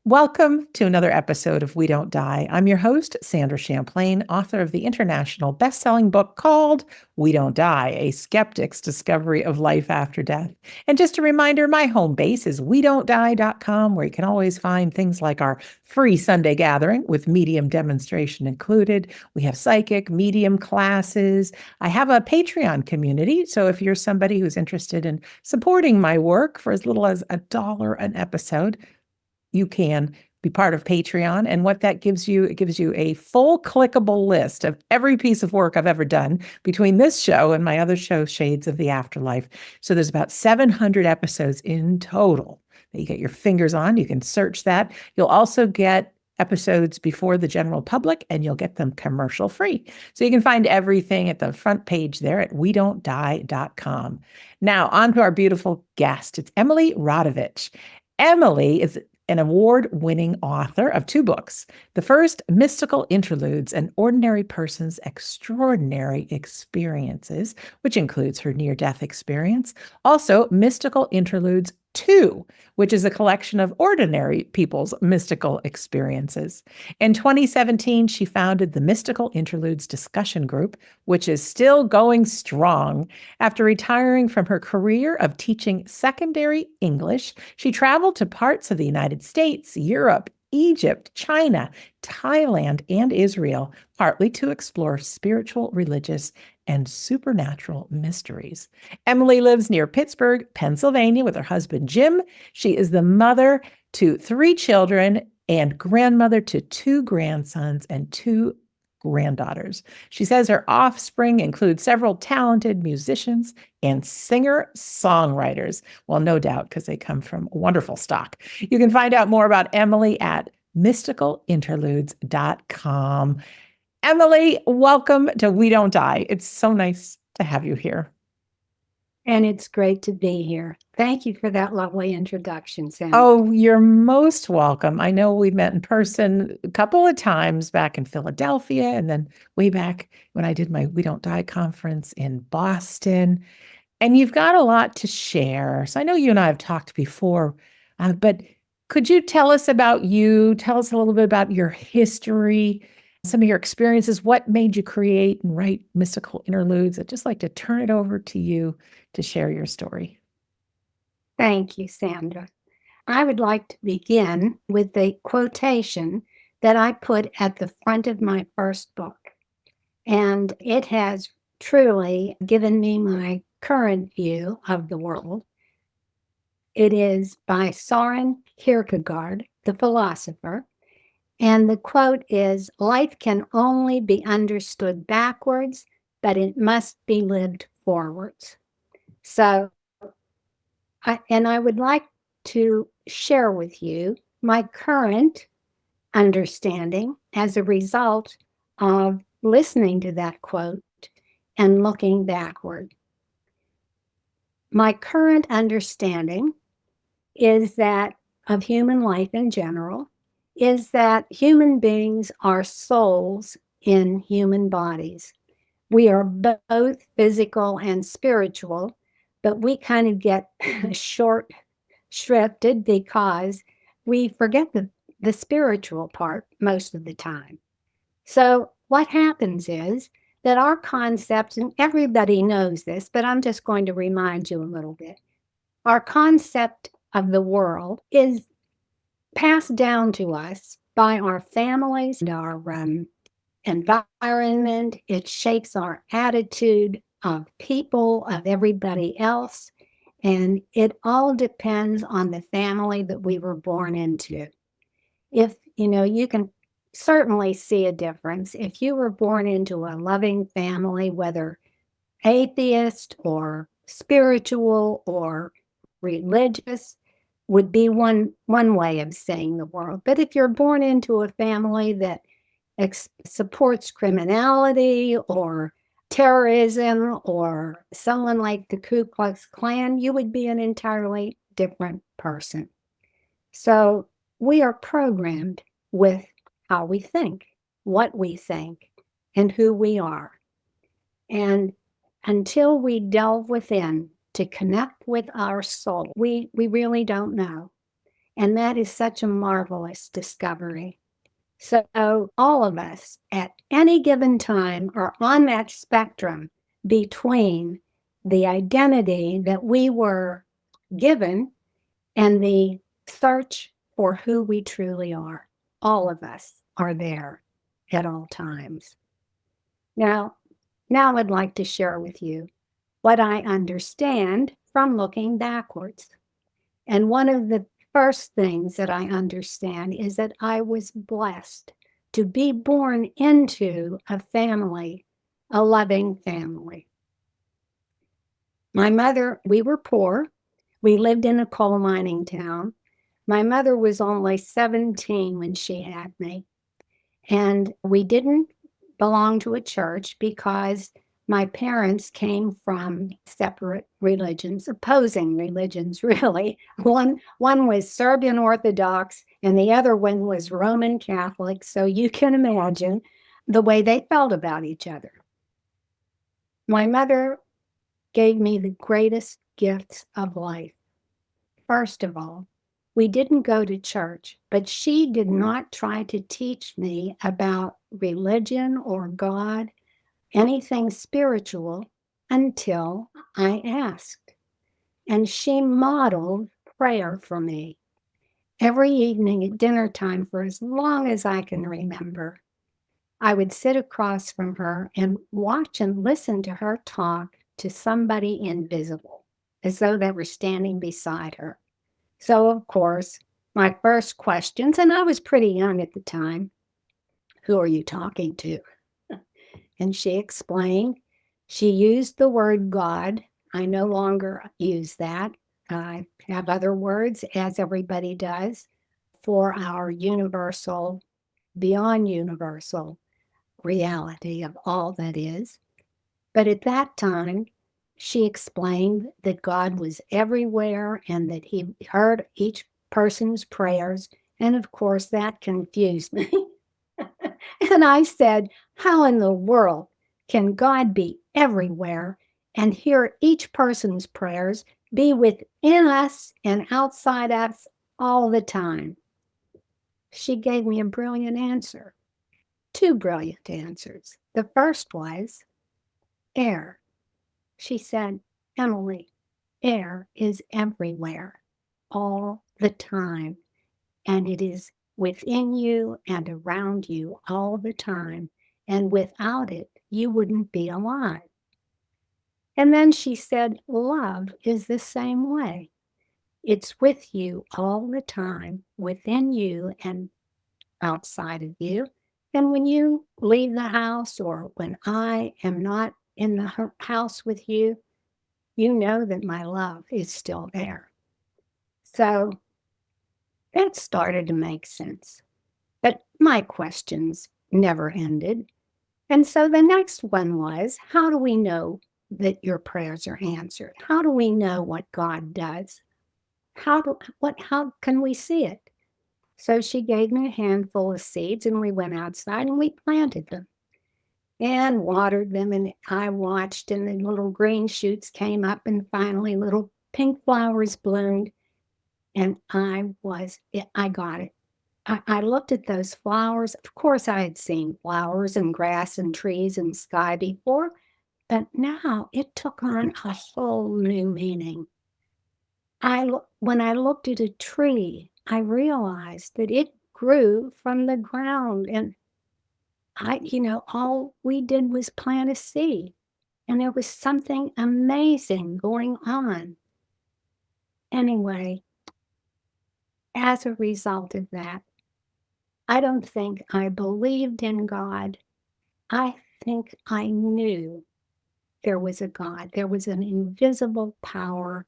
Welcome to another episode of We Don't Die. I'm your host, Sandra Champlain, author of the international best-selling book called We Don't Die, A Skeptic's Discovery of Life After Death. And just a reminder, my home base is wedon'tdie.com, where you can always find things like our free Sunday gathering with medium demonstration included. We have psychic, medium classes. I have a Patreon community, so if you're somebody who's interested in supporting my work for as little as $1 an episode, you can be part of Patreon. And what that gives you, it gives you a full clickable list of every piece of work I've ever done between this show and my other show, Shades of the Afterlife. So there's about 700 episodes in total that you get your fingers on. You can search that. You'll also get episodes before the general public, and you'll get them commercial free. So you can find everything at the front page there at wedon'tdie.com. Now, on to our beautiful guest. It's Emily Rodavich. Emily is an award-winning author of 2 books. The first, Mystical Interludes, An Ordinary Person's Extraordinary Experiences, which includes her near-death experience. Also, Mystical Interludes 2, which is a collection of ordinary people's mystical experiences. In 2017, she founded the Mystical Interludes Discussion Group, which is still going strong. After retiring from her career of teaching secondary English, she traveled to parts of the United States, Europe, Egypt, China, Thailand, and Israel, partly to explore spiritual, religious, and supernatural mysteries. Emily lives near Pittsburgh, Pennsylvania, with her husband, Jim. She is the mother to 3 children and grandmother to 2 grandsons and 2 granddaughters. She says her offspring includes several talented musicians and singer-songwriters. Well, no doubt, because they come from wonderful stock. You can find out more about Emily at mysticalinterludes.com. Emily, welcome to We Don't Die. It's so nice to have you here. And it's great to be here. Thank you for that lovely introduction, Sandra. Oh, you're most welcome. I know we met in person a couple of times back in Philadelphia, and then way back when I did my We Don't Die conference in Boston. And you've got a lot to share. So I know you and I have talked before, but could you tell us about you? Tell us a little bit about your history, some of your experiences, what made you create and write Mystical Interludes. I'd just like to turn it over to you to share your story. Thank you, Sandra. I would like to begin with the quotation that I put at the front of my first book. And it has truly given me my current view of the world. It is by Soren Kierkegaard, the philosopher. And the quote is, "Life can only be understood backwards, but it must be lived forwards." So, I would like to share with you my current understanding as a result of listening to that quote and looking backward. My current understanding is that of human life in general is that human beings are souls in human bodies. We are both physical and spiritual, but we kind of get short shrifted because we forget the spiritual part most of the time. So what happens is that our concepts, and everybody knows this, but I'm just going to remind you a little bit. Our concept of the world is passed down to us by our families and our environment. It shapes our attitude of people, of everybody else. And it all depends on the family that we were born into. If, you can certainly see a difference. If you were born into a loving family, whether atheist or spiritual or religious, would be one way of seeing the world. But if you're born into a family that supports criminality or terrorism or someone like the Ku Klux Klan, you would be an entirely different person. So we are programmed with how we think, what we think, and who we are. And until we delve within to connect with our soul, we really don't know. And that is such a marvelous discovery. So all of us at any given time are on that spectrum between the identity that we were given and the search for who we truly are. All of us are there at all times. Now, now I'd like to share with you what I understand from looking backwards. And one of the first things that I understand is that I was blessed to be born into a family, a loving family. My mother, we were poor. We lived in a coal mining town. My mother was only 17 when she had me. And we didn't belong to a church because my parents came from separate religions, opposing religions, really. One was Serbian Orthodox and the other one was Roman Catholic. So you can imagine the way they felt about each other. My mother gave me the greatest gifts of life. First of all, we didn't go to church, but she did not try to teach me about religion or God, anything spiritual, until I asked. And she modeled prayer for me every evening at dinner time for as long as I can remember. I would sit across from her and watch and listen to her talk to somebody invisible, as though they were standing beside her. So, of course, my first questions, and I was pretty young at the time, who are you talking to? And she explained. She used the word God. I no longer use that. I have other words, as everybody does, for our universal, beyond universal reality of all that is. But at that time, she explained that God was everywhere and that he heard each person's prayers. And of course, that confused me. And I said, how in the world can God be everywhere and hear each person's prayers, be within us and outside us all the time? She gave me a brilliant answer, two brilliant answers. The first was air. She said, Emily, air is everywhere, all the time, and it is within you and around you all the time. And without it, you wouldn't be alive. And then she said, love is the same way. It's with you all the time, within you and outside of you. And when you leave the house or when I am not in the house with you, you know that my love is still there. So that started to make sense. But my questions never ended. And so the next one was, how do we know that your prayers are answered? How do we know what God does? How can we see it? So she gave me a handful of seeds and we went outside and we planted them and watered them. And I watched, and the little green shoots came up, and finally little pink flowers bloomed. And I got it. I looked at those flowers. Of course, I had seen flowers and grass and trees and sky before, but now it took on a whole new meaning. When I looked at a tree, I realized that it grew from the ground, and all we did was plant a seed, and there was something amazing going on. Anyway, as a result of that, I don't think I believed in God. I think I knew there was a God. There was an invisible power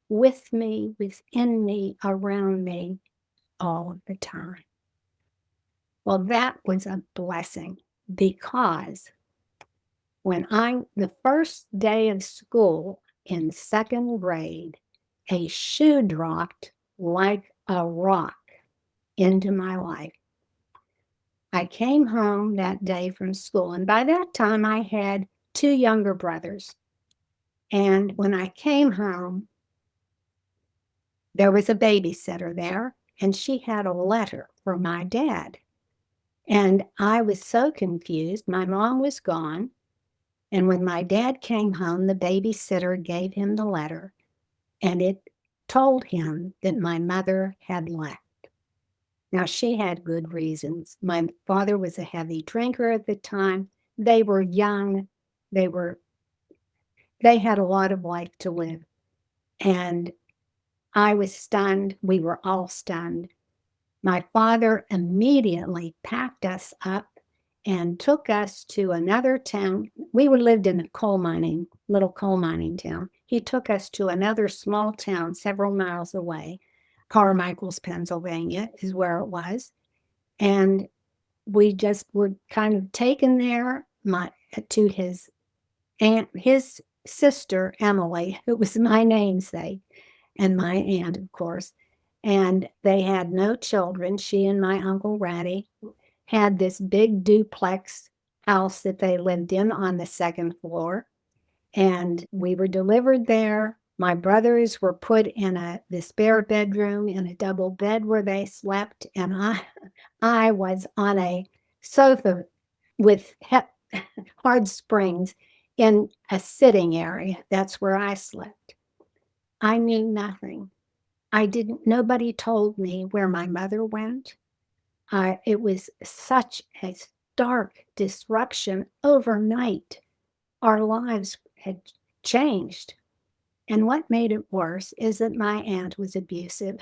with me, within me, around me all of the time. Well, that was a blessing because the first day of school in second grade, a shoe dropped like a rock into my life. I came home that day from school, and by that time I had two younger brothers. And when I came home, there was a babysitter there, and she had a letter from my dad. And I was so confused. My mom was gone. And when my dad came home, the babysitter gave him the letter, and it told him that my mother had left. Now, she had good reasons. My father was a heavy drinker at the time. They were young. They were they had a lot of life to live. And I was stunned. We were all stunned. My father immediately packed us up and took us to another town. We lived in a little coal mining town. He took us to another small town several miles away. Carmichael's, Pennsylvania is where it was. And we just were kind of taken there to his aunt, his sister, Emily, who was my namesake, and my aunt, of course. And they had no children. She and my Uncle Ratty had this big duplex house that they lived in on the second floor. And we were delivered there. My brothers were put in the spare bedroom in a double bed where they slept. And I was on a sofa with hard springs in a sitting area. That's where I slept. I knew nothing. Nobody told me where my mother went. It was such a stark disruption overnight. Our lives had changed. And what made it worse is that my aunt was abusive.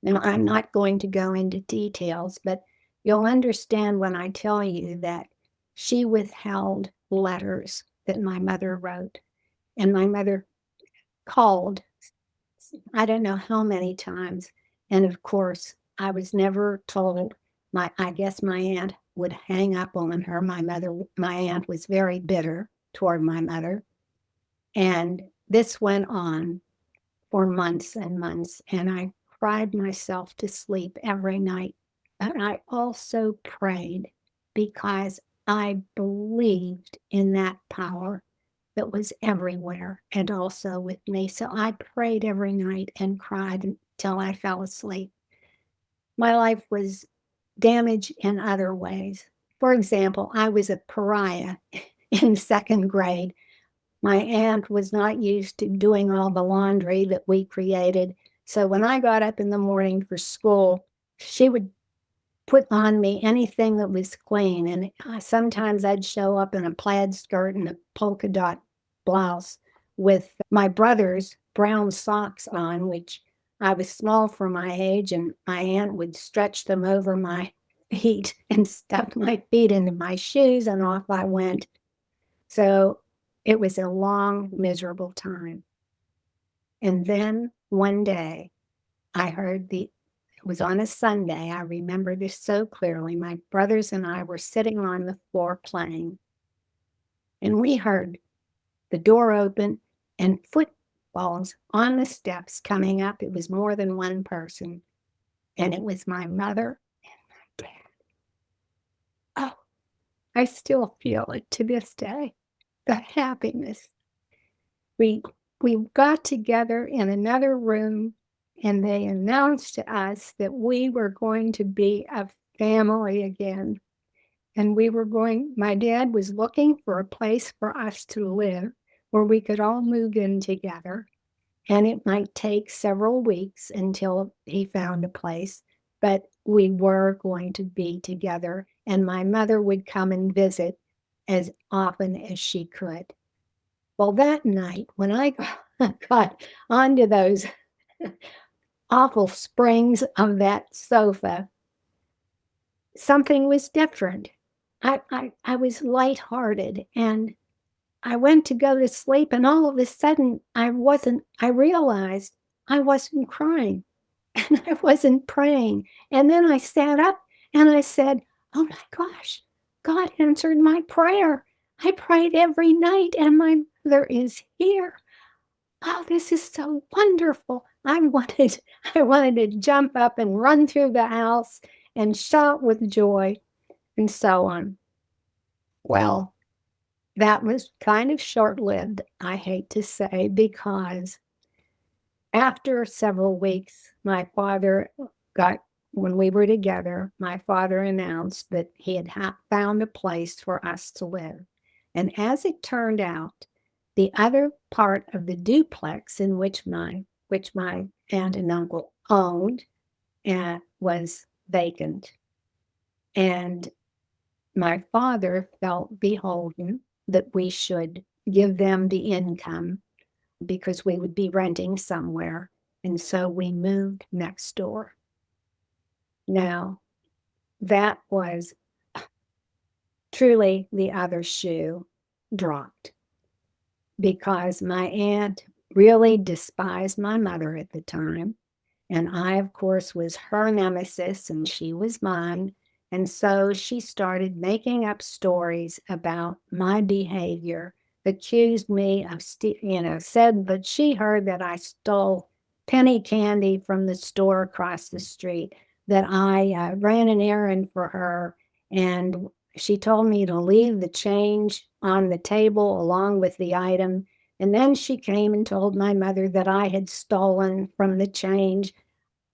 Now, I'm not going to go into details, but you'll understand when I tell you that she withheld letters that my mother wrote. And my mother called, I don't know how many times. And of course, I was never told. I guess my aunt would hang up on her. My aunt was very bitter toward my mother. And this went on for months and months. And I cried myself to sleep every night. But I also prayed because I believed in that power that was everywhere and also with me. So I prayed every night and cried until I fell asleep. My life was damaged in other ways. For example, I was a pariah in second grade. My aunt was not used to doing all the laundry that we created. So when I got up in the morning for school, she would put on me anything that was clean. And sometimes I'd show up in a plaid skirt and a polka dot blouse with my brother's brown socks on, which I was small for my age, and my aunt would stretch them over my feet and stuff my feet into my shoes, and off I went. So it was a long, miserable time. And then one day I heard it was on a Sunday. I remember this so clearly. My brothers and I were sitting on the floor playing, and we heard the door open and footfalls on the steps coming up. It was more than one person, and it was my mother and my dad. Oh, I still feel it to this day, the happiness. We we got together in another room, and they announced to us that we were going to be a family again. And my dad was looking for a place for us to live where we could all move in together. And it might take several weeks until he found a place, but we were going to be together. And my mother would come and visit as often as she could. Well, that night, when I got onto those awful springs of that sofa, something was different. I was lighthearted, and I went to go to sleep, and all of a sudden I realized I wasn't crying and I wasn't praying. And then I sat up and I said, "Oh my gosh, God answered my prayer. I prayed every night and my mother is here. Oh, this is so wonderful." I wanted to jump up and run through the house and shout with joy and so on. Well, that was kind of short-lived, I hate to say, because After several weeks, my father got, when we were together, my father announced that he had found a place for us to live. And as it turned out, the other part of the duplex in which my aunt and uncle owned was vacant. And my father felt beholden that we should give them the income because we would be renting somewhere. And so we moved next door. Now, that was truly the other shoe dropped because my aunt really despised my mother at the time. And I, of course, was her nemesis and she was mine. And so she started making up stories about my behavior, accused me of, said that she heard that I stole penny candy from the store across the street, that I ran an errand for her. And she told me to leave the change on the table along with the item. And then she came and told my mother that I had stolen from the change.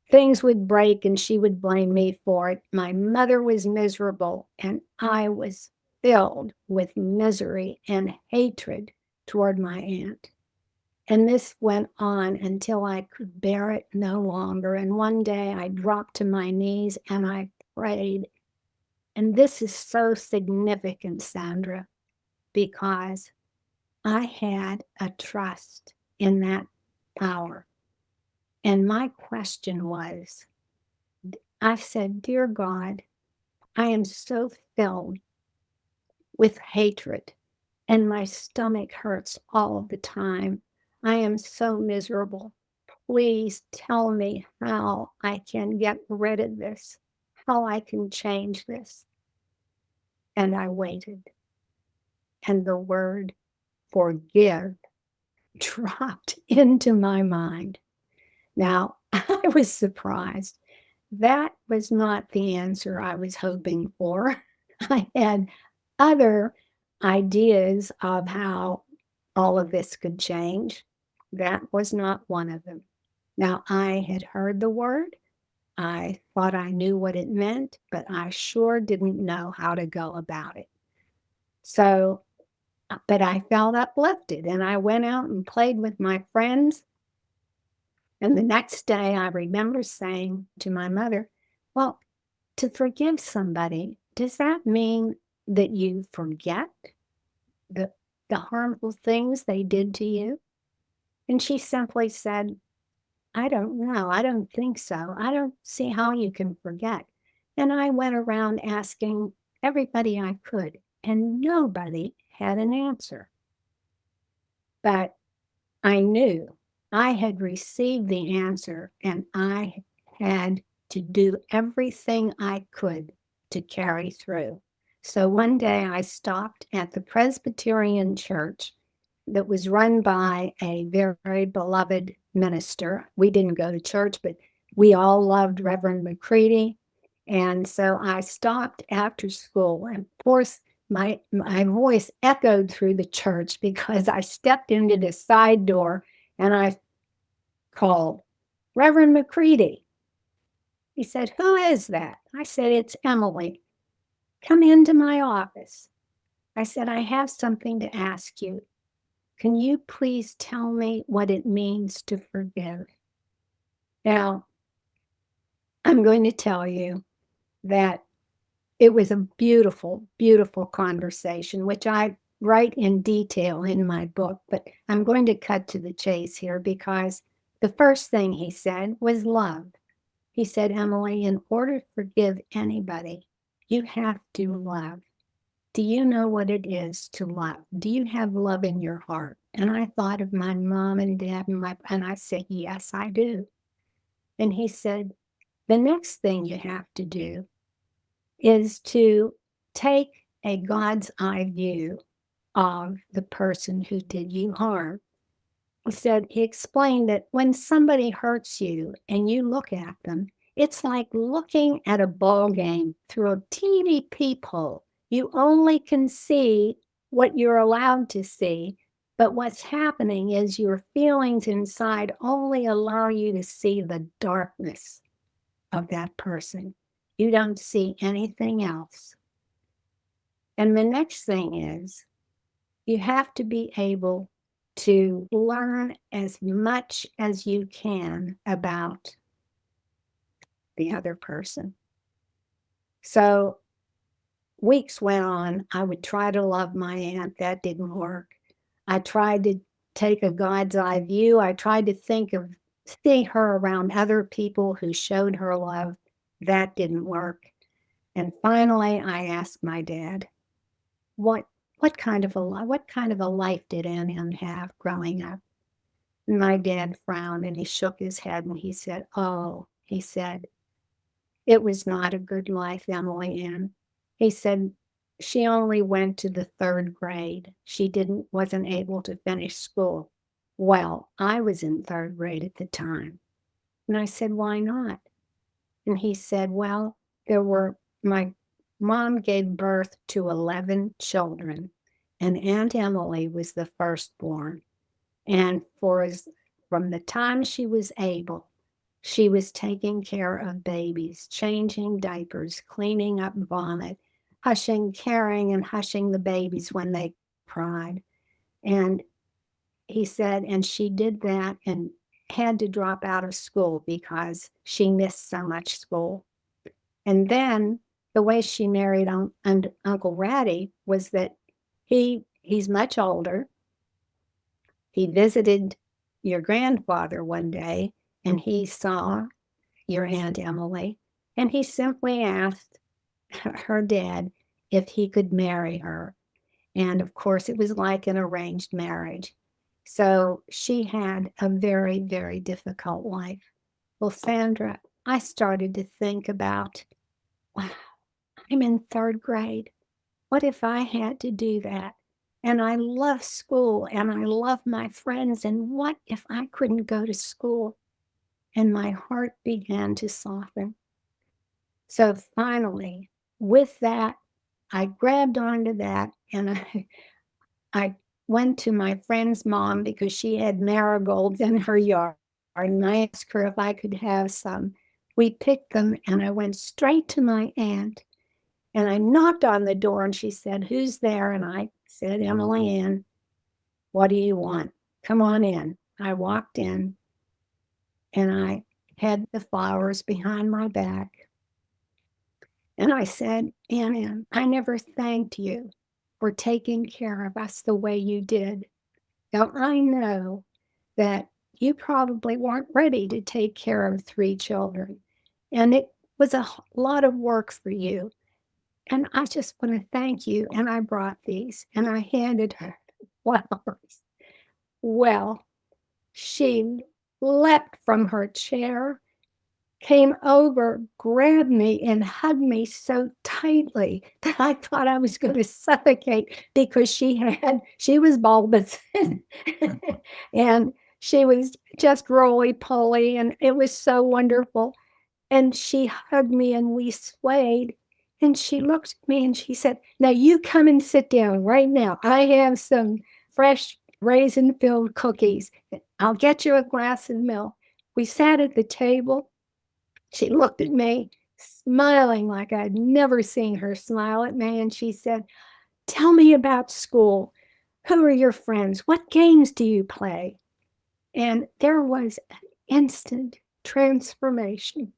Things would break and she would blame me for it. My mother was miserable and I was filled with misery and hatred toward my aunt. And this went on until I could bear it no longer. And one day I dropped to my knees and I prayed. And this is so significant, Sandra, because I had a trust in that power. And my question was, I said, Dear God, I am so filled with hatred and my stomach hurts all the time. I am so miserable. Please tell me how I can get rid of this, how I can change this. And I waited. And the word forgive dropped into my mind. Now, I was surprised. That was not the answer I was hoping for. I had other ideas of how all of this could change. That was not one of them. Now, I had heard the word. I thought I knew what it meant, but I sure didn't know how to go about it. So, but I felt uplifted and I went out and played with my friends. And the next day, I remember saying to my mother, Well, to forgive somebody, does that mean that you forget the, the harmful things they did to you? And she simply said, I don't know. I don't think so. I don't see how you can forget. And I went around asking everybody I could, and nobody had an answer. But I knew I had received the answer and I had to do everything I could to carry through. So one day I stopped at the Presbyterian church that was run by a very beloved minister. We didn't go to church, but we all loved Reverend McCready. And so I stopped after school. And of course, my voice echoed through the church because I stepped into the side door and I called, Reverend McCready. He said, Who is that? I said, It's Emily. Come into my office. I said, I have something to ask you. Can you please tell me what it means to forgive? Now, I'm going to tell you that it was a beautiful, beautiful conversation, which I write in detail in my book, but I'm going to cut to the chase here because the first thing he said was love. He said, Emily, in order to forgive anybody, you have to love. Do you know what it is to love? Do you have love in your heart? And I thought of my mom and dad and I said, yes, I do. And he said, the next thing you have to do is to take a God's eye view of the person who did you harm. He explained that when somebody hurts you and you look at them, it's like looking at a ball game through a teeny peephole. You only can see what you're allowed to see, But what's happening is your feelings inside only allow you to see the darkness of that person. You don't see anything else. And the next thing is you have to be able to learn as much as you can about the other person. So weeks went on. I would try to love my aunt. That didn't work. I tried to take a God's eye view. I tried to see her around other people who showed her love. That didn't work. And finally, I asked my dad, what what kind of a life did Ann have growing up? And my dad frowned and he shook his head and he said, "Oh," he said, "it was not a good life, Emily Ann." He said, "She only went to the third grade. She wasn't able to finish school." Well, I was in third grade at the time. And I said, "Why not?" And he said, "Well, my mom gave birth to 11 children, and Aunt Emily was the firstborn. And from the time she was able, she was taking care of babies, changing diapers, cleaning up vomit, carrying and hushing the babies when they cried." And he said, and she did that and had to drop out of school because she missed so much school. And then the way she married Uncle Ratty was that he's much older. He visited your grandfather one day and he saw your Aunt Emily, and he simply asked her dad if he could marry her. And of course, it was like an arranged marriage. So she had a very, very difficult life. Well, Sandra, I started to think about, wow, I'm in third grade. What if I had to do that? And I love school and I love my friends. And what if I couldn't go to school? And my heart began to soften. So finally, with that, I grabbed onto that and I went to my friend's mom because she had marigolds in her yard. And I asked her if I could have some. We picked them and I went straight to my aunt and I knocked on the door and she said, "Who's there?" And I said, "Emily Ann, what do you want? Come on in." I walked in and I had the flowers behind my back. And I said, "Ann, I never thanked you for taking care of us the way you did. Now I know that you probably weren't ready to take care of 3 children, and it was a lot of work for you. And I just want to thank you." And I brought these and I handed her flowers. Well, she leapt from her chair, came over, grabbed me, and hugged me so tightly that I thought I was going to suffocate because she was bulbous and she was just roly poly, and it was so wonderful. And she hugged me and we swayed. And she looked at me and she said, "Now you come and sit down right now. I have some fresh raisin filled cookies. I'll get you a glass of milk." We sat at the table. She looked at me, smiling like I'd never seen her smile at me. And she said, "Tell me about school. Who are your friends? What games do you play?" And there was an instant transformation.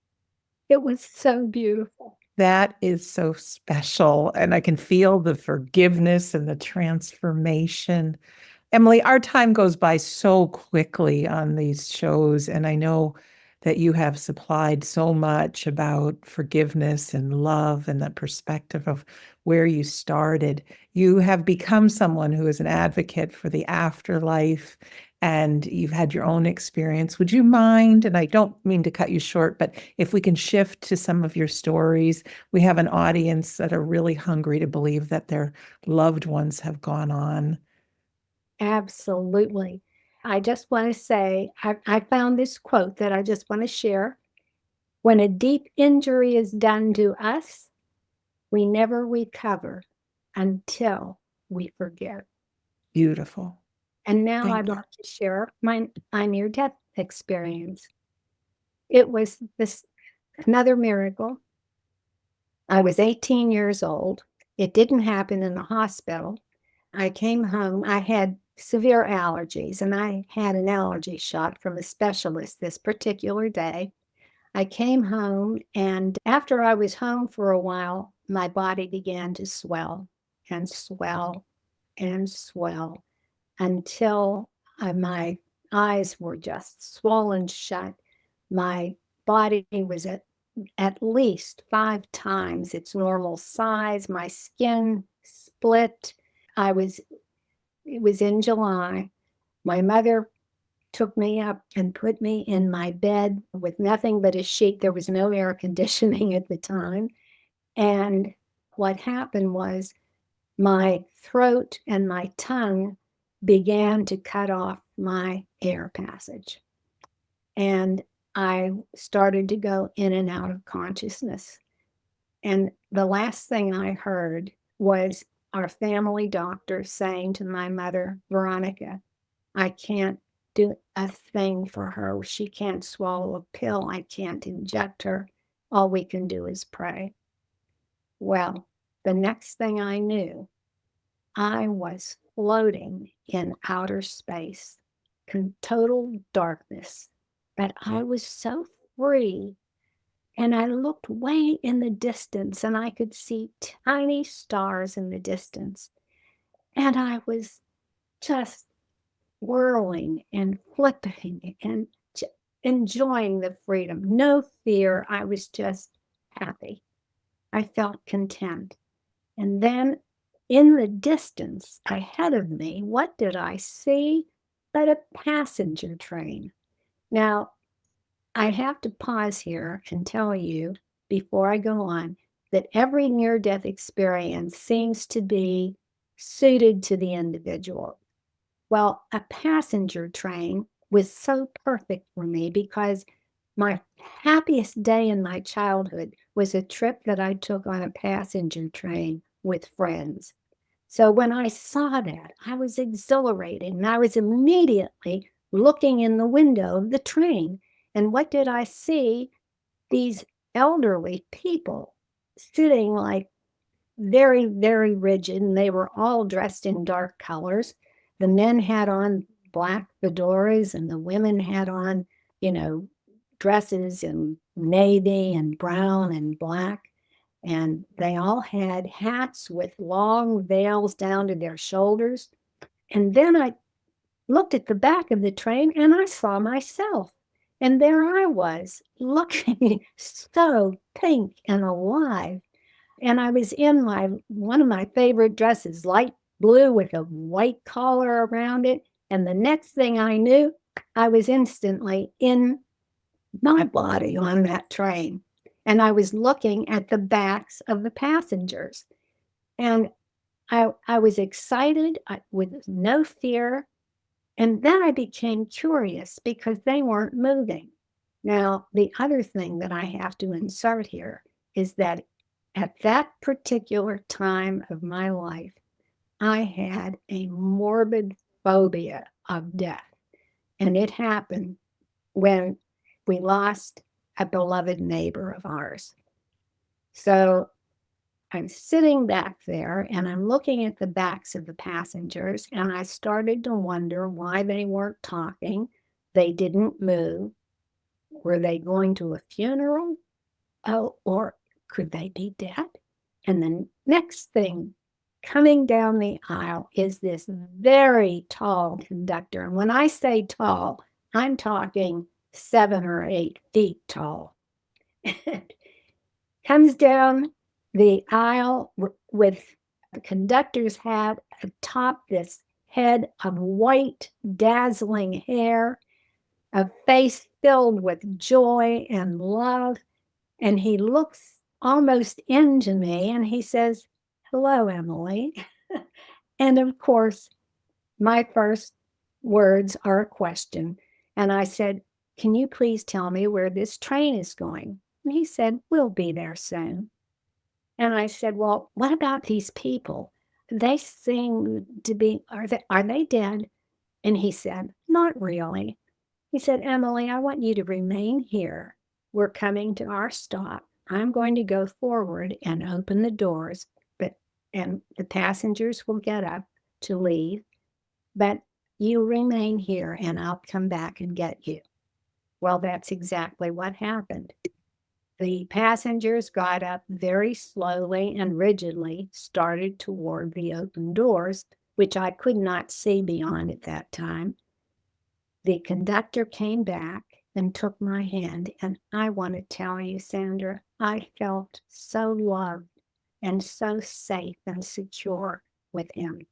It was so beautiful. That is so special. And I can feel the forgiveness and the transformation. Emily, our time goes by so quickly on these shows, and I know that you have supplied so much about forgiveness and love and that perspective of where you started. You have become someone who is an advocate for the afterlife, and you've had your own experience. Would you mind, and I don't mean to cut you short, but if we can shift to some of your stories? We have an audience that are really hungry to believe that their loved ones have gone on. Absolutely. I just want to say, I found this quote that I just want to share. "When a deep injury is done to us, we never recover until we forget." Beautiful. And now Thank I'd you. like to share my near-death experience. It was this another miracle. I was 18 years old. It didn't happen in the hospital. I came home. I had severe allergies, and I had an allergy shot from a specialist this particular day. I came home, and after I was home for a while, my body began to swell and swell and swell until my eyes were just swollen shut. My body was at least 5 times its normal size. My skin split. I was, it was in July. My mother took me up and put me in my bed with nothing but a sheet. There was no air conditioning at the time. And what happened was my throat and my tongue began to cut off my air passage. And I started to go in and out of consciousness. And the last thing I heard was our family doctor saying to my mother, Veronica, I can't do a thing for her. She can't swallow a pill. I can't inject her. All we can do is pray. Well, the next thing I knew, I was floating in outer space, in total darkness, but I was so free. And I looked way in the distance and I could see tiny stars in the distance. And I was just whirling and flipping and enjoying the freedom. No fear. I was just happy. I felt content. And then in the distance ahead of me, what did I see but a passenger train? Now, I have to pause here and tell you before I go on that every near death experience seems to be suited to the individual. Well, a passenger train was so perfect for me because my happiest day in my childhood was a trip that I took on a passenger train with friends. So when I saw that, I was exhilarated and I was immediately looking in the window of the train. And what did I see? These elderly people sitting like very, very rigid, and they were all dressed in dark colors. The men had on black fedoras, and the women had on, you know, dresses in navy and brown and black. And they all had hats with long veils down to their shoulders. And then I looked at the back of the train and I saw myself. And there I was, looking so pink and alive. And I was in my one of my favorite dresses, light blue with a white collar around it. And the next thing I knew, I was instantly in my body on that train. And I was looking at the backs of the passengers. And I was excited with no fear. And then I became curious because they weren't moving. Now, the other thing that I have to insert here is that at that particular time of my life, I had a morbid phobia of death. And it happened when we lost a beloved neighbor of ours. So I'm sitting back there and I'm looking at the backs of the passengers, and I started to wonder why they weren't talking. They didn't move. Were they going to a funeral? Oh, or could they be dead? And the next thing coming down the aisle is this very tall conductor. And when I say tall, I'm talking 7 or 8 feet tall. Comes down the aisle with the conductor's hat atop this head of white, dazzling hair, a face filled with joy and love. And he looks almost into me and he says, Hello, Emily. And of course, my first words are a question. And I said, Can you please tell me where this train is going? And he said, We'll be there soon. And I said, Well, what about these people? They seem to be, are they dead? And he said, "Not really." He said, "Emily, I want you to remain here. We're coming to our stop. I'm going to go forward and open the doors, but and the passengers will get up to leave, but you remain here and I'll come back and get you." Well, that's exactly what happened. The passengers got up very slowly and rigidly, started toward the open doors, which I could not see beyond at that time. The conductor came back and took my hand, and I want to tell you, Sandra, I felt so loved and so safe and secure with him.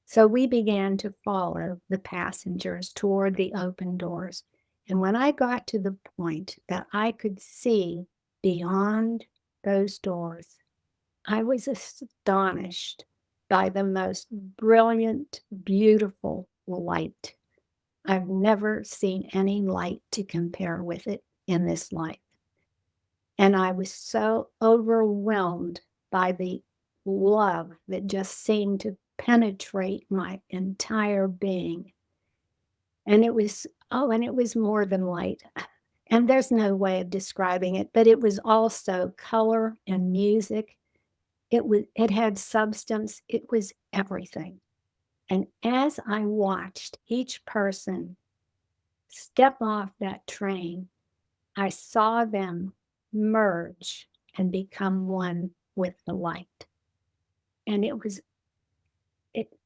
So we began to follow the passengers toward the open doors. And when I got to the point that I could see beyond those doors, I was astonished by the most brilliant, beautiful light. I've never seen any light to compare with it in this life. And I was so overwhelmed by the love that just seemed to penetrate my entire being. And it was, oh, and it was more than light. And there's no way of describing it, but it was also color and music. It had substance. It was everything. And as I watched each person step off that train, I saw them merge and become one with the light. And it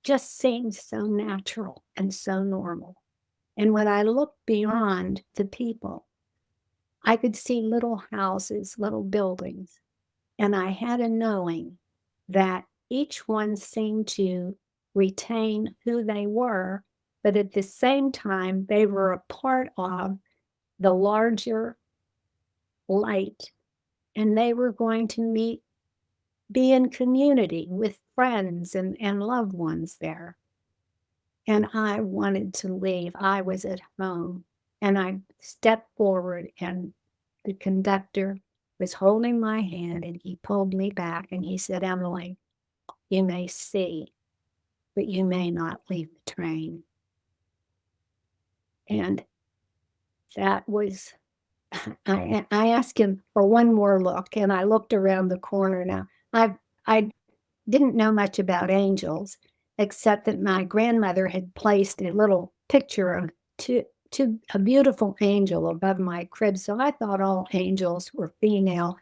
just seemed so natural and so normal. And when I looked beyond the people, I could see little houses, little buildings, and I had a knowing that each one seemed to retain who they were, but at the same time, they were a part of the larger light, and they were going to be in community with friends and loved ones there. And I wanted to leave. I was at home, and I stepped forward, and the conductor was holding my hand, and he pulled me back and he said, "Emily, you may see, but you may not leave the train." And that was, I asked him for one more look, and I looked around the corner. Now, I didn't know much about angels, except that my grandmother had placed a little picture of a beautiful angel above my crib. So I thought all angels were female.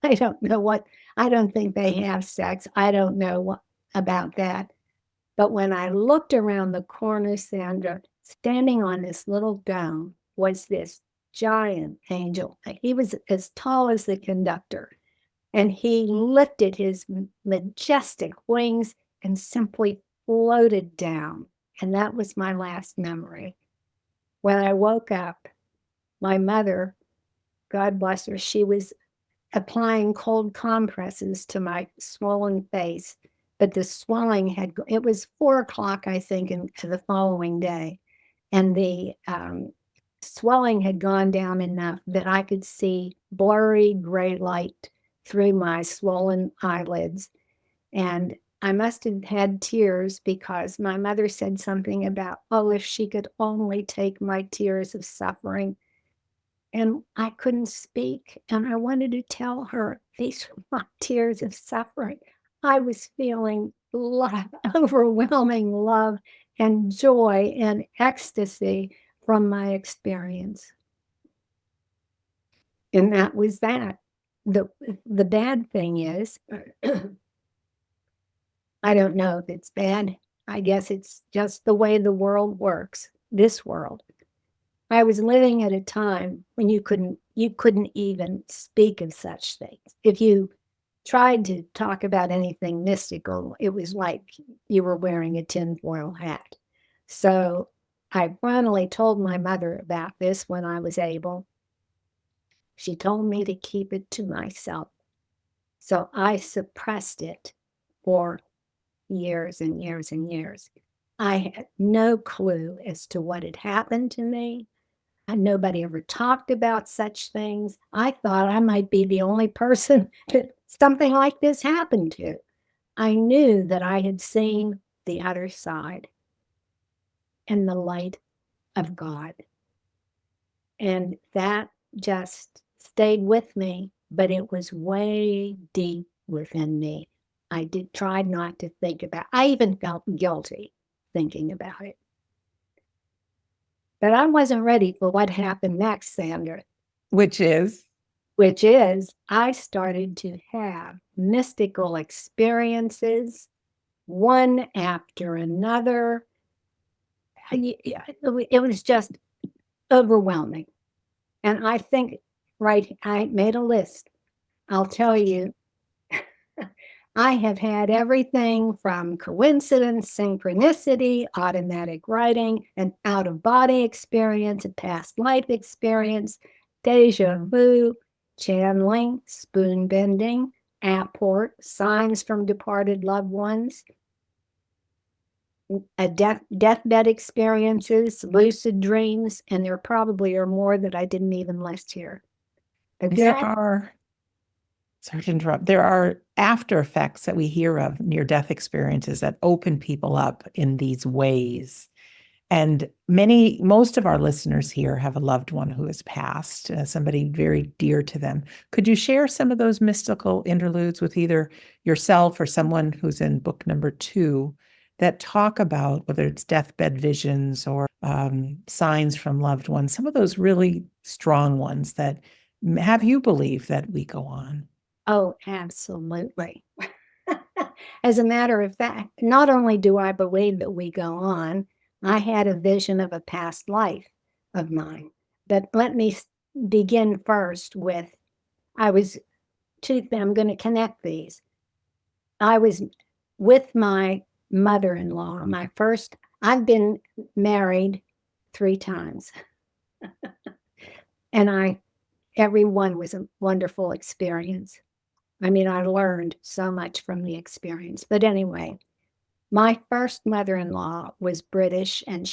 I don't know what, I don't think they have sex. I don't know what about that. But when I looked around the corner, Sandra, standing on this little dome was this giant angel. He was as tall as the conductor, and he lifted his majestic wings and simply floated down. And that was my last memory. When I woke up, my mother, God bless her, she was applying cold compresses to my swollen face, but the swelling it was 4 o'clock, I think, the following day. And the swelling had gone down enough that I could see blurry gray light through my swollen eyelids. And I must have had tears because my mother said something about, oh, if she could only take my tears of suffering. And I couldn't speak. And I wanted to tell her these were my tears of suffering. I was feeling love, overwhelming love and joy and ecstasy from my experience. And that was that. The bad thing is, I don't know if it's bad. I guess it's just the way the world works, this world. I was living at a time when you couldn't even speak of such things. If you tried to talk about anything mystical, it was like you were wearing a tinfoil hat. So I finally told my mother about this when I was able. She told me to keep it to myself. So I suppressed it for years and years and years. I had no clue as to what had happened to me. And nobody ever talked about such things. I thought I might be the only person that something like this happened to. I knew that I had seen the other side. in the light of God. And that just stayed with me, but it was way deep within me. I tried not to think about. I even felt guilty thinking about it. But I wasn't ready for what happened next, Sandra. Which is? Which is I started to have mystical experiences, one after another. It was just overwhelming. And I think, right, I made a list. I'll tell you, I have had everything from coincidence, synchronicity, automatic writing, an out of body experience, a past life experience, deja vu, channeling, spoon bending, apport, signs from departed loved ones, a deathbed experiences, lucid dreams, and there probably are more that I didn't even list here. There are, sorry to interrupt, there are after effects that we hear of near-death experiences that open people up in these ways. And most of our listeners here have a loved one who has passed, somebody very dear to them. Could you share some of those mystical interludes with either yourself or someone who's in book number 2 that talk about whether it's deathbed visions or signs from loved ones, some of those really strong ones that have you believe that we go on? Oh, absolutely. As a matter of fact, not only do I believe that we go on, I had a vision of a past life of mine. But let me begin first with I'm going to connect these. I was with my mother in law, I've been married 3 times. And every one was a wonderful experience. I mean, I learned so much from the experience. But anyway, my first mother-in-law was British and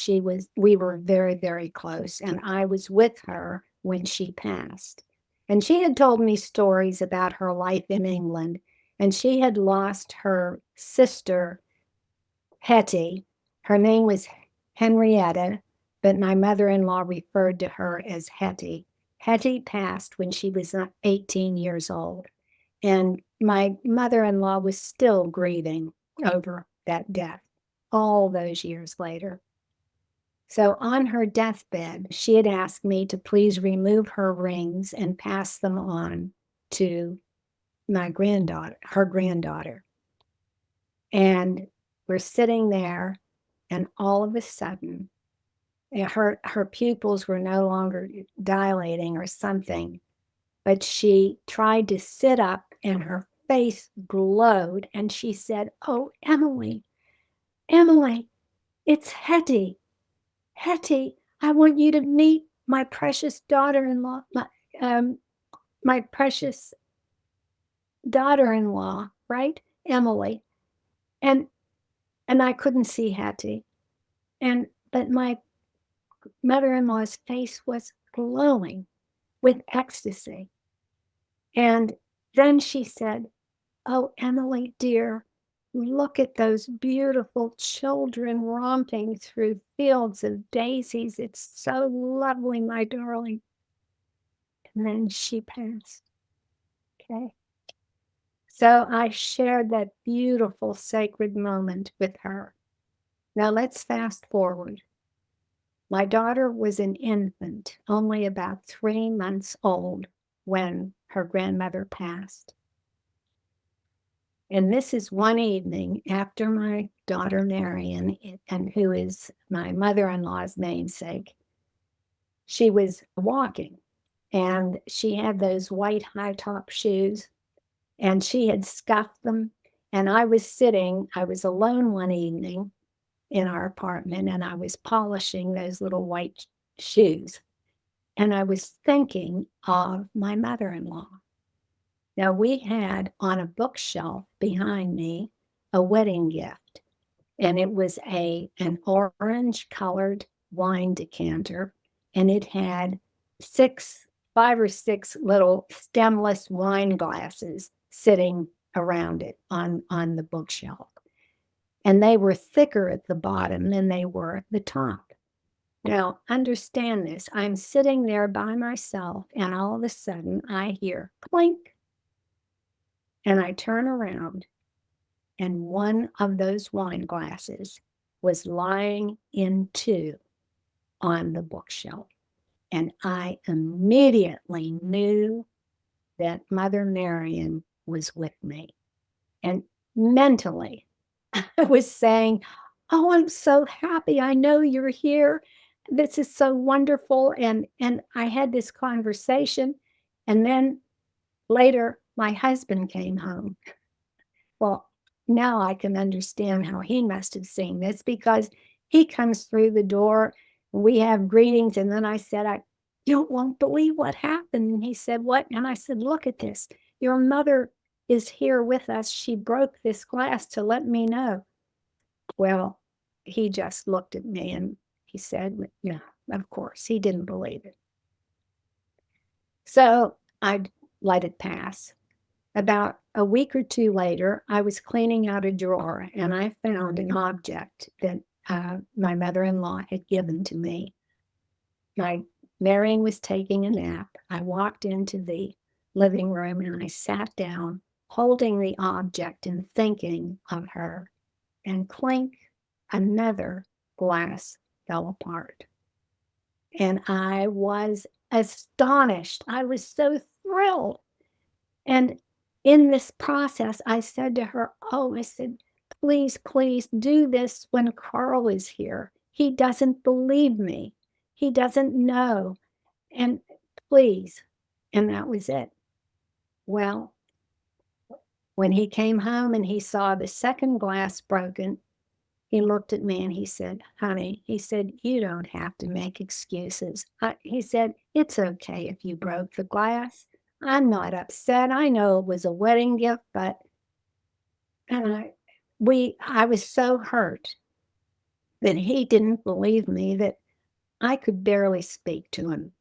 we were very, very close. And I was with her when she passed. And she had told me stories about her life in England. And she had lost her sister, Hetty. Her name was Henrietta, but my mother-in-law referred to her as Hetty. Hetty passed when she was 18 years old. And my mother-in-law was still grieving over that death all those years later. So on her deathbed, she had asked me to please remove her rings and pass them on to her granddaughter. And we're sitting there, and all of a sudden, her pupils were no longer dilating or something, but she tried to sit up and her face glowed and she said, "Oh, Emily, it's Hetty. Hetty, I want you to meet my precious daughter-in-law, my precious daughter-in-law, right? Emily." And I couldn't see Hetty. But my mother-in-law's face was glowing with ecstasy. And then she said, "Oh, Emily, dear, look at those beautiful children romping through fields of daisies. It's so lovely, my darling." And then she passed. Okay. So I shared that beautiful sacred moment with her. Now let's fast forward. My daughter was an infant, only about 3 months old, when her grandmother passed. And this is one evening after my daughter Marion, and who is my mother-in-law's namesake, she was walking and she had those white high top shoes and she had scuffed them. And I was alone one evening in our apartment and I was polishing those little white shoes. And I was thinking of my mother-in-law. Now, we had on a bookshelf behind me a wedding gift, and it was an orange-colored wine decanter, and it had 5 or 6 little stemless wine glasses sitting around it on the bookshelf. And they were thicker at the bottom than they were at the top. Now, understand this. I'm sitting there by myself, and all of a sudden I hear clink, and I turn around, and one of those wine glasses was lying in two on the bookshelf. And I immediately knew that Mother Marian was with me. And mentally, I was saying, "Oh, I'm so happy. I know you're here. This is so wonderful." And I had this conversation. And then later, my husband came home. Well, now I can understand how he must have seen this because he comes through the door. We have greetings. And then I said, "You won't believe what happened." And he said, "What?" And I said, "Look at this. Your mother is here with us. She broke this glass to let me know." Well, he just looked at me and he said, "Yeah, of course." He didn't believe it. So I let it pass. About a week or two later, I was cleaning out a drawer and I found an object that my mother in law had given to me. My Marion was taking a nap. I walked into the living room and I sat down, holding the object and thinking of her. And clink, another glass fell apart. And I was astonished. I was so thrilled. And in this process, I said to her, "Oh," I said, "please, please do this when Carl is here. He doesn't believe me. He doesn't know. And please." And that was it. Well, when he came home and he saw the second glass broken, he looked at me and he said, "Honey," he said, "you don't have to make excuses." He said, "It's okay if you broke the glass. I'm not upset. I know it was a wedding gift, but," and I was so hurt that he didn't believe me that I could barely speak to him.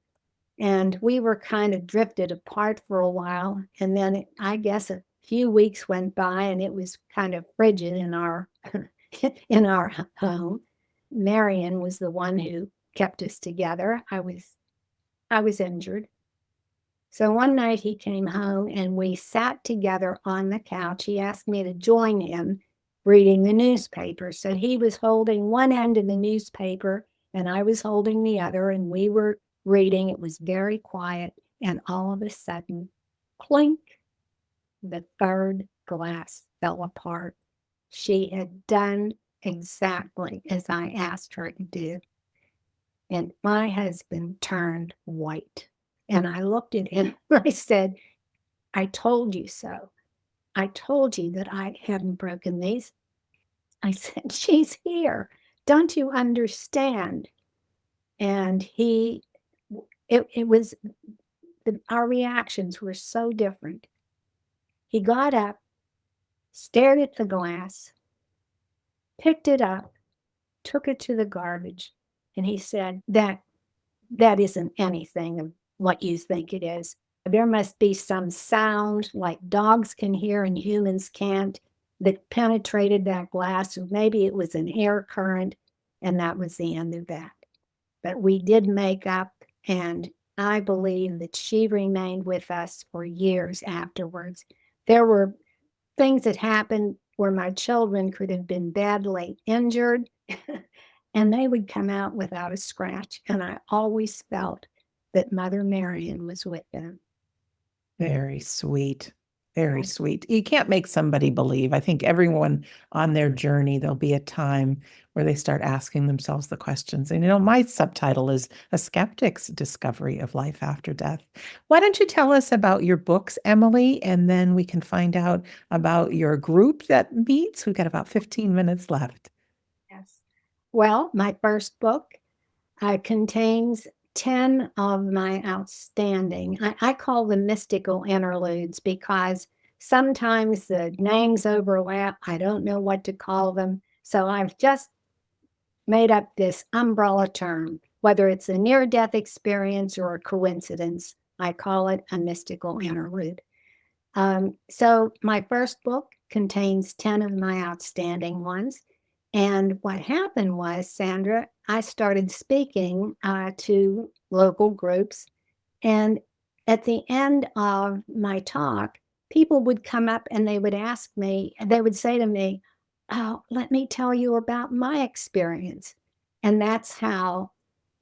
And we were kind of drifted apart for a while. And then I guess a few weeks went by and it was kind of frigid in our in our home. Marion was the one who kept us together. I was injured. So one night he came home and we sat together on the couch. He asked me to join him reading the newspaper. So he was holding one end of the newspaper and I was holding the other, and we were reading. It was very quiet. And all of a sudden, clink, the third glass fell apart. She had done exactly as I asked her to do. And my husband turned white. And I looked at him and I said, "I told you so. I told you that I hadn't broken these." I said, "She's here. Don't you understand?" And it was, our reactions were so different. He got up, stared at the glass, picked it up, took it to the garbage, and he said, that isn't anything of what you think it is. There must be some sound like dogs can hear and humans can't that penetrated that glass, or maybe it was an air current, and that was the end of that. But we did make up, and I believe that she remained with us for years afterwards. There were things that happened where my children could have been badly injured, and they would come out without a scratch. And I always felt that Mother Marian was with them. Very sweet. Very sweet. You can't make somebody believe. I think everyone on their journey, there'll be a time where they start asking themselves the questions. And, my subtitle is A Skeptic's Discovery of Life After Death. Why don't you tell us about your books, Emily, and then we can find out about your group that meets? We've got about 15 minutes left. Yes. Well, my first book contains 10 of my outstanding, I call them mystical interludes because sometimes the names overlap. I don't know what to call them. So I've just made up this umbrella term, whether it's a near death experience or a coincidence. I call it a mystical interlude. So my first book contains 10 of my outstanding ones. And what happened was, Sandra, I started speaking to local groups. And at the end of my talk, people would come up and they would ask me, they would say to me, "Oh, let me tell you about my experience." And that's how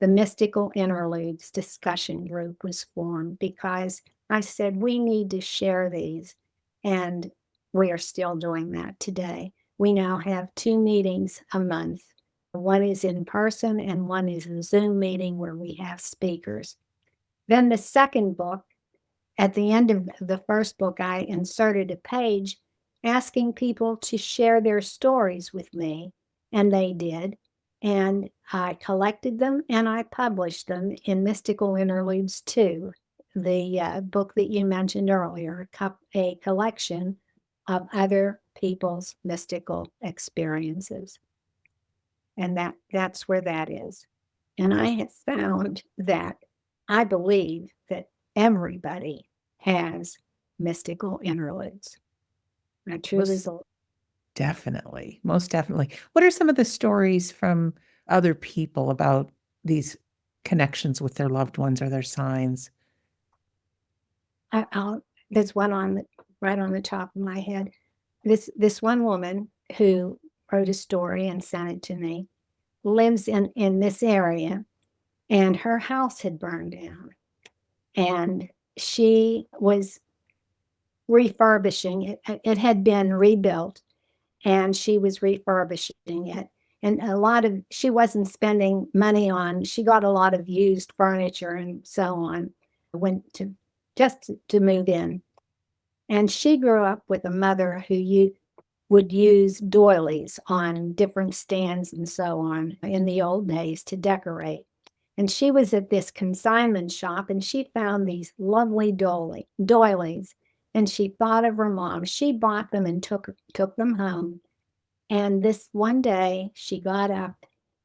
the Mystical Interludes discussion group was formed, because I said, we need to share these. And we are still doing that today. We now have 2 meetings a month. One is in person and one is a Zoom meeting where we have speakers. Then the second book, at the end of the first book, I inserted a page asking people to share their stories with me, and they did. And I collected them and I published them in Mystical Interludes 2, the book that you mentioned earlier, a collection of other people's mystical experiences. And that's where that is. And I have found that I believe that everybody has mystical interludes. I truly Most believe. definitely. Most definitely. What are some of the stories from other people about these connections with their loved ones or their signs? There's one right on the top of my head. This one woman who wrote a story and sent it to me lives in this area, and her house had burned down, and she was refurbishing it. It had been rebuilt, and she was refurbishing it. And she wasn't spending money on, she got a lot of used furniture and so on, went to just to move in. And she grew up with a mother who would use doilies on different stands and so on in the old days to decorate. And she was at this consignment shop and she found these lovely doilies. And she thought of her mom. She bought them and took them home. And this one day she got up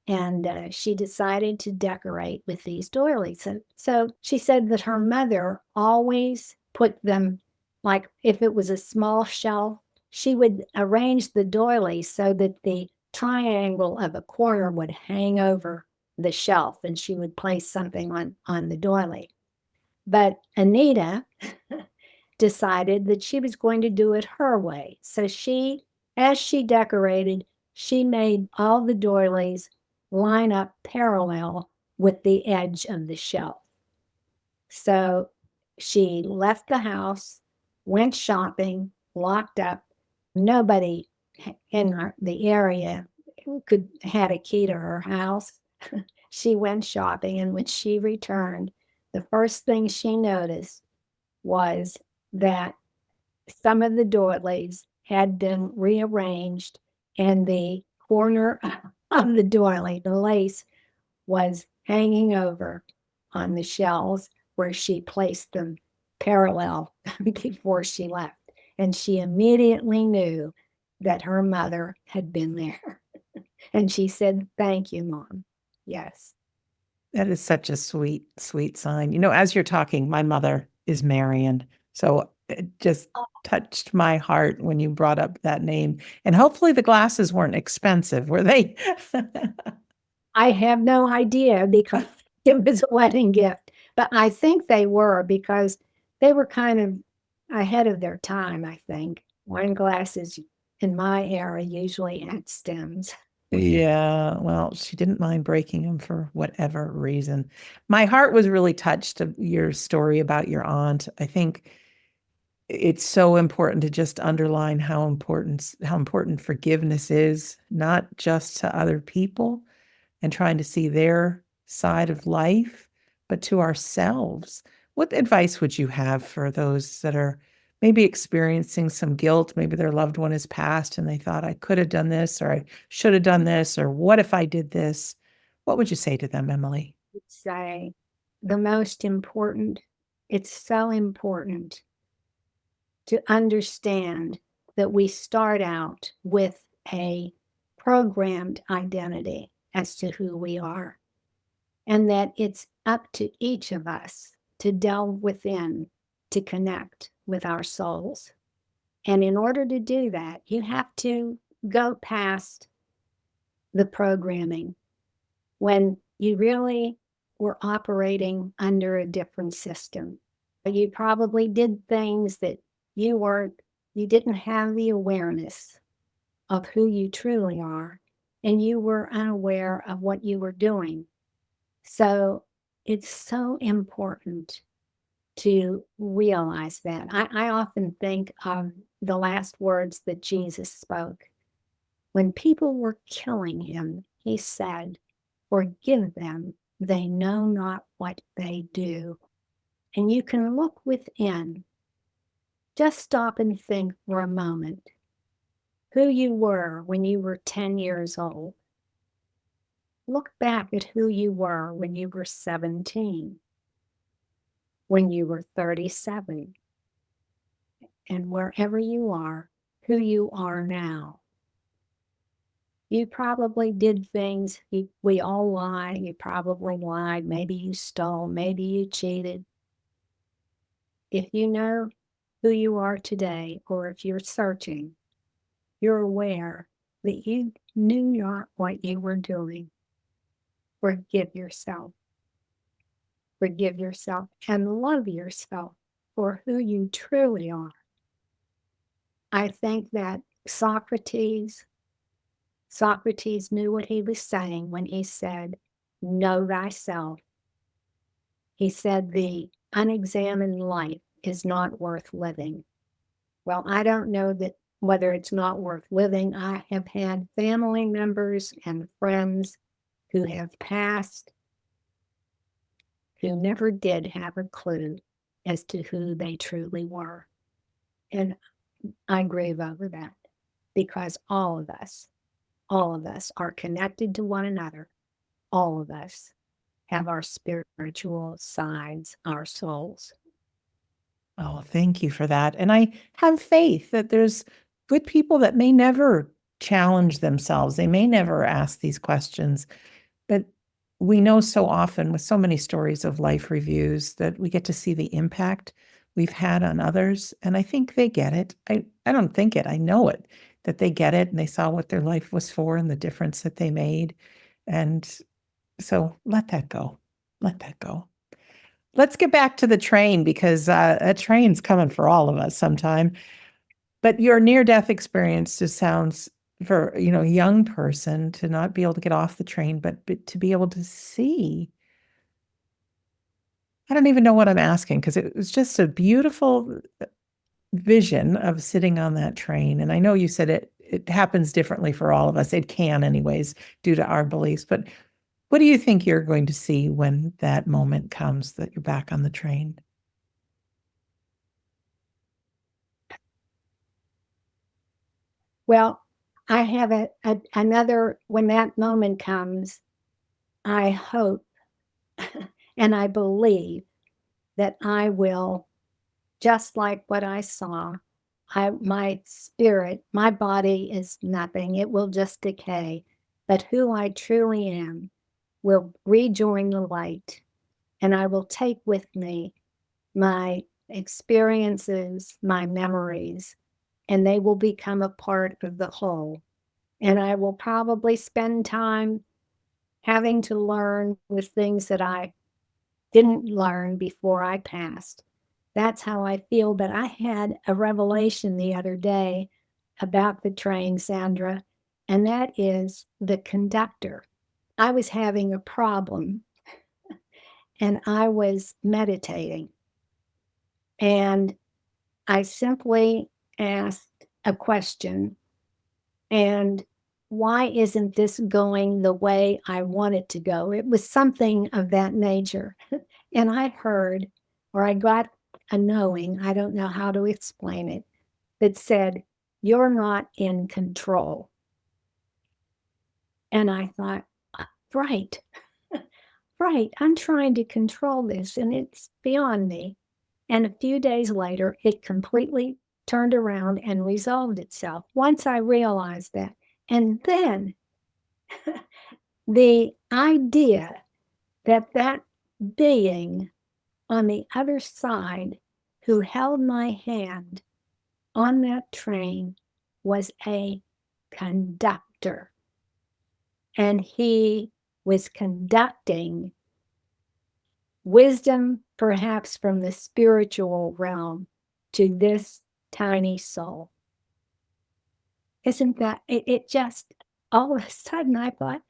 and she decided to decorate with these doilies. So she said that her mother always put them, like if it was a small shelf, she would arrange the doilies so that the triangle of a corner would hang over the shelf and she would place something on the doily. But Anita decided that she was going to do it her way. So as she decorated, she made all the doilies line up parallel with the edge of the shelf. So she left the house, went shopping, locked up. Nobody in the area had a key to her house. She went shopping, and when she returned, the first thing she noticed was that some of the doilies had been rearranged, and the corner of the doily, the lace, was hanging over on the shelves where she placed them parallel before she left. And she immediately knew that her mother had been there. And she said, "Thank you, Mom." Yes. That is such a sweet, sweet sign. As you're talking, my mother is Marion. So it just touched my heart when you brought up that name. And hopefully the glasses weren't expensive, were they? I have no idea because it was a wedding gift, but I think they were, because they were kind of ahead of their time, I think. Wine glasses in my era usually had stems. Yeah, well, she didn't mind breaking them for whatever reason. My heart was really touched of your story about your aunt. I think it's so important to just underline how important forgiveness is, not just to other people and trying to see their side of life, but to ourselves. What advice would you have for those that are maybe experiencing some guilt? Maybe their loved one has passed and they thought, I could have done this, or I should have done this, or what if I did this? What would you say to them, Emily? Say the most important, it's so important to understand that we start out with a programmed identity as to who we are, and that it's up to each of us to delve within to connect with our souls. And in order to do that, you have to go past the programming when you really were operating under a different system. You probably did things that you didn't have the awareness of who you truly are, and you were unaware of what you were doing. So it's so important to realize that. I often think of the last words that Jesus spoke. When people were killing him, he said, "Forgive them, they know not what they do." And you can look within. Just stop and think for a moment who you were when you were 10 years old. Look back at who you were when you were 17, when you were 37, and wherever you are, who you are now. You probably did things, we all lie, you probably lied, maybe you stole, maybe you cheated. If you know who you are today, or if you're searching, you're aware that you knew not what you were doing. Forgive yourself. Forgive yourself and love yourself for who you truly are. I think that Socrates knew what he was saying when he said, "Know thyself." He said the unexamined life is not worth living. Well, I don't know that whether it's not worth living. I have had family members and friends who have passed who never did have a clue as to who they truly were. And I grieve over that because all of us are connected to one another. All of us have our spiritual sides, our souls. Oh, thank you for that. And I have faith that there's good people that may never challenge themselves. They may never ask these questions, but we know so often with so many stories of life reviews that we get to see the impact we've had on others. And I think they get it. I don't think it, I know it, that they get it and they saw what their life was for and the difference that they made. And so let that go. Let that go. Let's get back to the train because a train's coming for all of us sometime. But your near-death experience just sounds for, a young person to not be able to get off the train, but to be able to see. I don't even know what I'm asking because it was just a beautiful vision of sitting on that train. And I know you said it happens differently for all of us. It can anyways, due to our beliefs. But what do you think you're going to see when that moment comes that you're back on the train? Well, I have another, when that moment comes, I hope and I believe that I will, just like what I saw, my spirit, my body is nothing, it will just decay. But who I truly am will rejoin the light, and I will take with me my experiences, my memories, and they will become a part of the whole. And I will probably spend time having to learn with things that I didn't learn before I passed. That's how I feel. But I had a revelation the other day about the train, Sandra, and that is the conductor. I was having a problem and I was meditating. And I simply asked a question, and why isn't this going the way I want it to go? It was something of that nature. And I heard, or I got a knowing, I don't know how to explain it, that said, "You're not in control." And I thought, right, right, I'm trying to control this and it's beyond me. And a few days later, it completely turned around and resolved itself once I realized that. And then the idea that that being on the other side who held my hand on that train was a conductor. And he was conducting wisdom, perhaps from the spiritual realm, to this tiny soul. Isn't that it just all of a sudden I thought,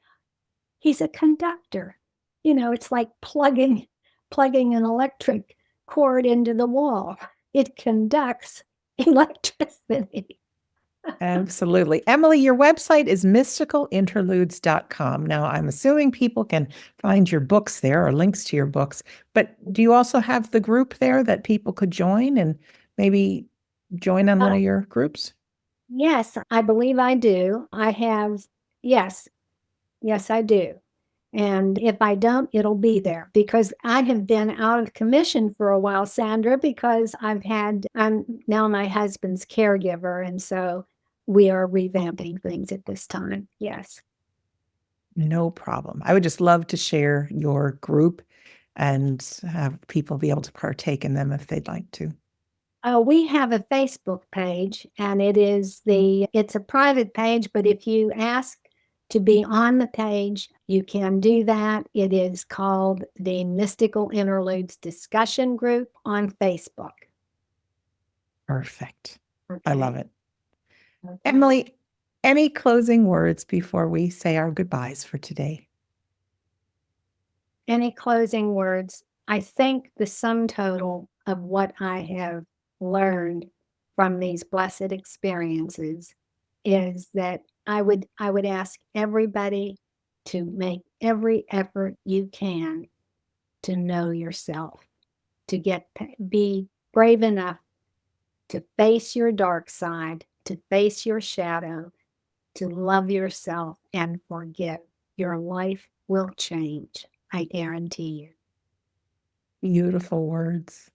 he's a conductor. It's like plugging an electric cord into the wall. It conducts electricity. Absolutely. Emily, your website is mysticalinterludes.com. Now, I'm assuming people can find your books there or links to your books, but do you also have the group there that people could join and maybe join on one of your groups? Yes, I believe I do. Yes, I do. And if I don't, it'll be there because I have been out of commission for a while, Sandra, because I'm now my husband's caregiver. And so we are revamping things at this time. Yes. No problem. I would just love to share your group and have people be able to partake in them if they'd like to. We have a Facebook page and it's a private page, but if you ask to be on the page, you can do that. It is called the Mystical Interludes Discussion Group on Facebook. Perfect. Okay. I love it. Okay. Emily, any closing words before we say our goodbyes for today? Any closing words? I think the sum total of what I have learned from these blessed experiences is that I would ask everybody to make every effort you can to know yourself, to be brave enough to face your dark side, to face your shadow, to love yourself and forgive. Your life will change. I guarantee you. Beautiful words.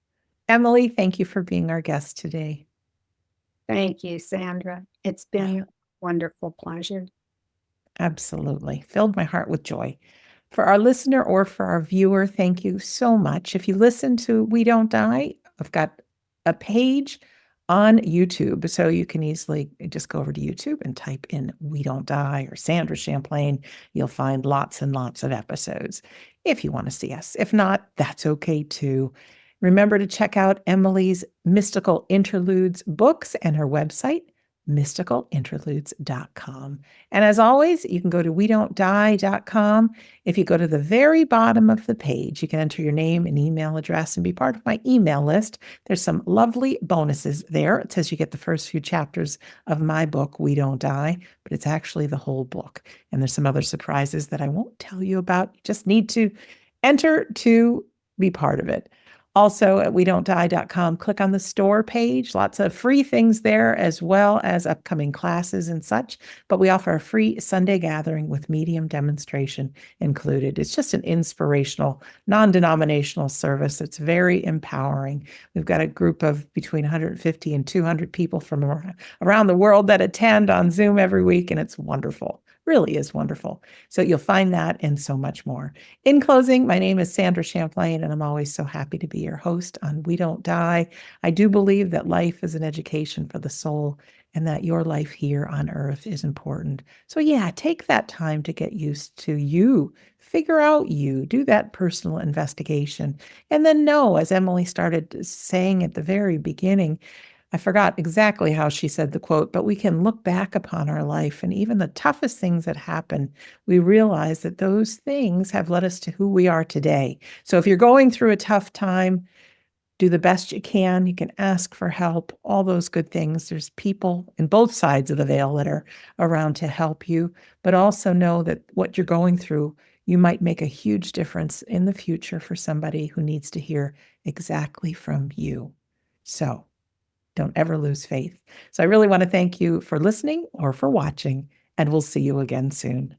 Emily, thank you for being our guest today. Thank you, Sandra. It's been a wonderful pleasure. Absolutely. Filled my heart with joy. For our listener or for our viewer, thank you so much. If you listen to We Don't Die, I've got a page on YouTube. So you can easily just go over to YouTube and type in We Don't Die or Sandra Champlain. You'll find lots and lots of episodes if you want to see us. If not, that's okay too. Remember to check out Emily's Mystical Interludes books and her website, mysticalinterludes.com. And as always, you can go to wedon'tdie.com. If you go to the very bottom of the page, you can enter your name and email address and be part of my email list. There's some lovely bonuses there. It says you get the first few chapters of my book, We Don't Die, but it's actually the whole book. And there's some other surprises that I won't tell you about. You just need to enter to be part of it. Also at wedon'tdie.com, click on the store page. Lots of free things there as well as upcoming classes and such. But we offer a free Sunday gathering with medium demonstration included. It's just an inspirational, non-denominational service. It's very empowering. We've got a group of between 150 and 200 people from around the world that attend on Zoom every week, and it's wonderful. Really is wonderful. So you'll find that and so much more. In closing, my name is Sandra Champlain, and I'm always so happy to be your host on We Don't Die. I do believe that life is an education for the soul and that your life here on earth is important. So yeah, take that time to get used to you, figure out you, do that personal investigation. And then know, as Emily started saying at the very beginning, I forgot exactly how she said the quote, but we can look back upon our life and even the toughest things that happen, we realize that those things have led us to who we are today. So if you're going through a tough time, do the best you can. You can ask for help, all those good things. There's people in both sides of the veil that are around to help you, but also know that what you're going through, you might make a huge difference in the future for somebody who needs to hear exactly from you. So don't ever lose faith. So I really want to thank you for listening or for watching, and we'll see you again soon.